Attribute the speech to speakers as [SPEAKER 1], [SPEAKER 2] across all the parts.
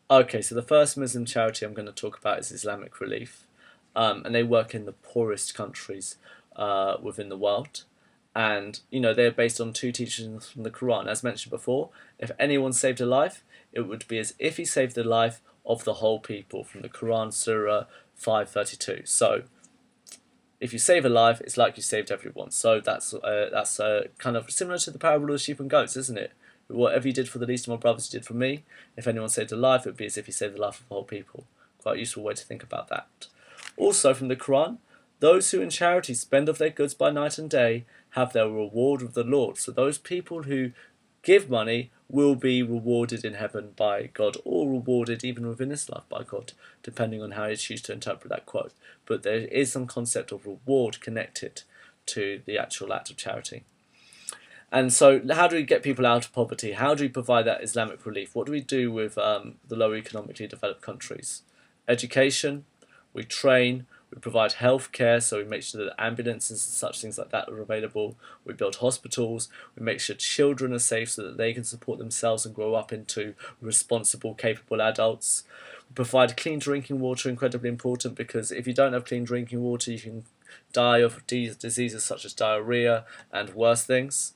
[SPEAKER 1] Okay, so the first Muslim charity I'm going to talk about is Islamic Relief, and they work in the poorest countries within the world. And they're based on two teachings from the Quran. As mentioned before, if anyone saved a life, it would be as if he saved the life of the whole people, from the Quran, Surah 532. So if you save a life, it's like you saved everyone. So that's kind of similar to the parable of the sheep and goats, isn't it? Whatever you did for the least of my brothers, you did for me. If anyone saved a life, it would be as if you saved the life of the whole people. Quite a useful way to think about that. Also from the Quran, those who in charity spend of their goods by night and day have their reward with the Lord. So those people who give money will be rewarded in heaven by God, or rewarded even within this life by God, depending on how you choose to interpret that quote. But there is some concept of reward connected to the actual act of charity. And so how do we get people out of poverty? How do we provide that Islamic relief? What do we do with the lower economically developed countries? Education, we train, we provide health care, so we make sure that ambulances and such things like that are available. We build hospitals, we make sure children are safe so that they can support themselves and grow up into responsible, capable adults. We provide clean drinking water, incredibly important, because if you don't have clean drinking water, you can die of diseases such as diarrhea and worse things.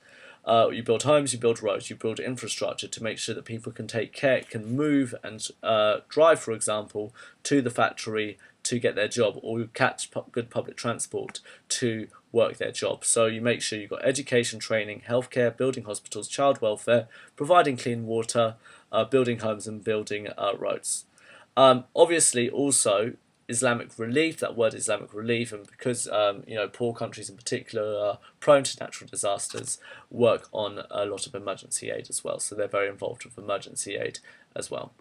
[SPEAKER 1] You build homes, you build roads, you build infrastructure to make sure that people can take care, can move and drive, for example, to the factory to get their job, or catch good public transport to work their job. So you make sure you've got education, training, healthcare, building hospitals, child welfare, providing clean water, building homes and building roads. Obviously, also Islamic relief. That word Islamic relief, and because poor countries in particular are prone to natural disasters, work on a lot of emergency aid as well. So they're very involved with emergency aid as well.